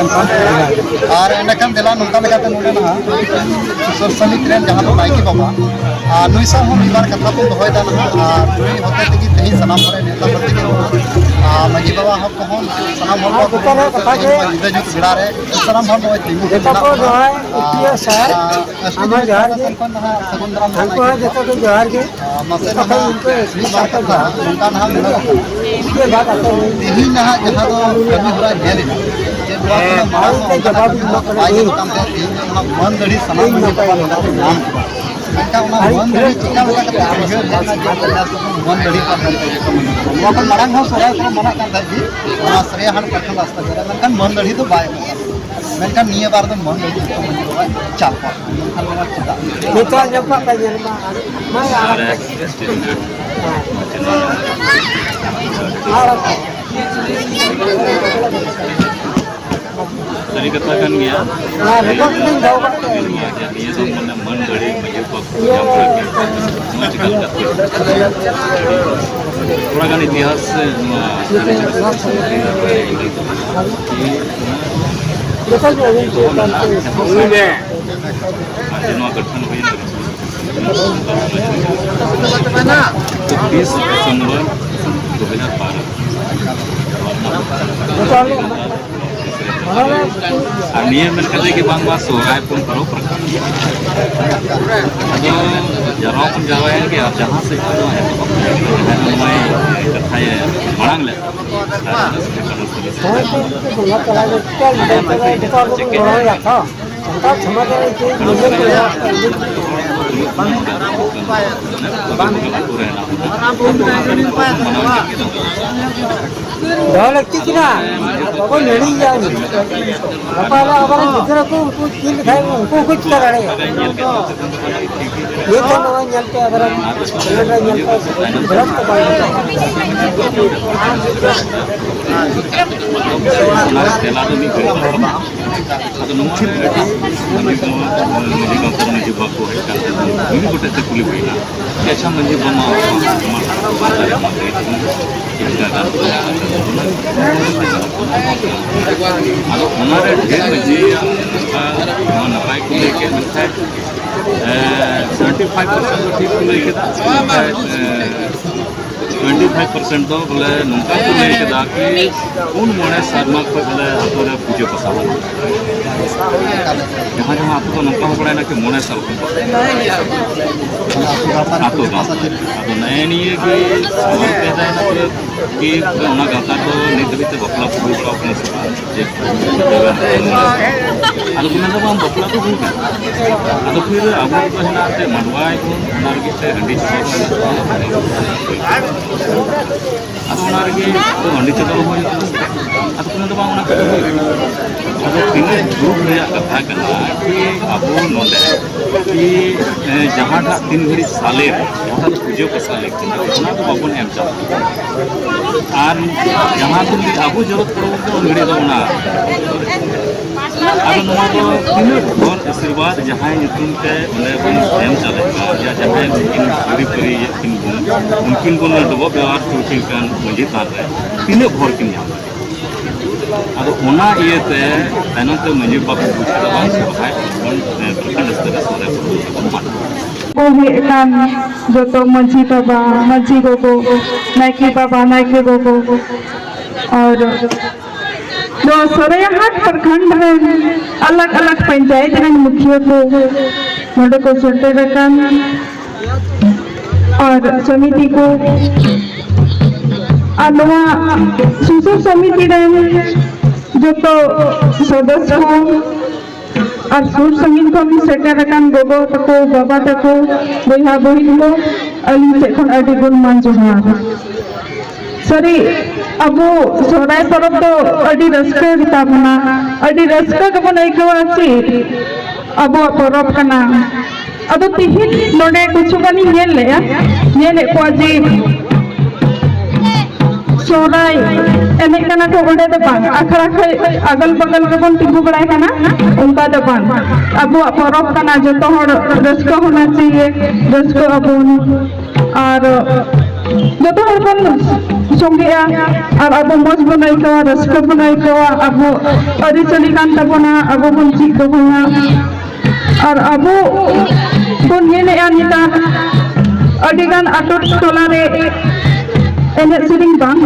और एंडकान दिला नोंका लेकाते नोडे ना सुसर समिति रेन जहां दो नायकी बाबा नुई सा हम इबार कथा को दोहय दा ना नुई होते तकी तेही सनाम करे नेता प्रति के माजी बाबा हम को हम सनाम हम को कथा के इदे जुत बिड़ा रे सनाम हम होय तिमु जेता को दोहय इतिया सर हमर जोहार के सगुंदराम हमको जेता को जोहार के मसे ना इस बार का नोंका ना मेरा ये बात आता है तेही ना जहां दो कमी होरा नेले माल के जवाब बाई काम ते तेही मन दड़ी सनाम माजी बाबा ना नाम मन दड़ी चिका लगा के मन दड़ी का मोकन मारंग हो सोरा को मना कर दी ना श्रेय हन प्रथम रास्ता करे मनकन मन दड़ी तो बाय मनकन निये बार तो मन दड़ी तो मन बाबा चाल पा मनकन मेरा चिता जेता जब का जन्म tadi katakan ya dia tuh meneman dari menyebabkan yang orang kan इतिहास गठन हुई 30 Desember 2012 Artinya mereka lagi bangga sorai pun perlu perkara. Aduh, jarang pun jawabnya ke jahas itu ya. Mulai katanya orang lah. लगती कि ना वो नहीं जाएगी हमारा हमारे दूसरे को कुछ चीज खाए उनको कुछ कर रहे हैं ये तो नवा चलते अगर हम गलत तो हमारे ढेर मजे नपाई को लेके 75% ठीक को लेके 25% तो बोले नौका को लेके कि उन मोड़े शर्मा को बोले आपको पूजे पसा जहाँ जहाँ आपको तो नौका हो पड़ा ना कि मोड़े साल को आपको नए नहीं है कि सवाल पैदा है ना कि ना गाता तो निधि तो बकला पूरी का अपने अब तो हम बकला तो भूल गए अब फिर अब तो है ना ते मनवाए को नारगी से हंडी अब नारगी तो हंडी से तो हो अब तो बांग ना कर अब तीन ग्रुप में कथा करना कि अब नोले कि जहाँ ढा 3 घड़ी साले वहाँ पूजे को साले ना तो बाबू ने चला और जहाँ तुम अब जरूरत पड़ो तो घड़ी दो ना अब नवा तो तीन और आशीर्वाद जहाँ तुम के उन्हें बन एम चलेगा या जहाँ उनकी पूरी पूरी उनकी को न दबो व्यवहार चुकी कर मुझे तार रहे तीन भोर की यहाँ अब उना ये ते तैनो तो मुझे बाप पूछता बात से भाई प्रखंड स्तर से सोरे को हेकान जो तो मंझी बाबा मंझी गोगो नायकी बाबा नायकी गोगो और जो सोरेहाट प्रखंड में अलग अलग पंचायत में मुखिया को नोडे को सुनते रखन और समिति को अनुवा सुसु समिति में जो तो सदस्य को और सुर संगीत को भी सेटर रखन गोगो तको बाबा तको बहिहा बहिन को अली से खन अडी गुण मान जोहार सरी अब सोराय परब तो अडी रस्का बिता बना अडी रस्का कबन आइकवा सी अब परब कना अब तिहिन नोडे कुछ गनी नेले को जी सोराय एने कना तो ओडे दो बांग अखरा अगल बगल के बन तिगु बड़ाय कना उनका दो बांग अब परब कना जो तो रस्का होना चाहिए रस्का अब और joto hor bon songea ar abo moj bon aikawa raska bon aikawa abo ari chali kan tabona abo bon chik dobona ar abo bon yene anita adigan atot tolare enek sering bang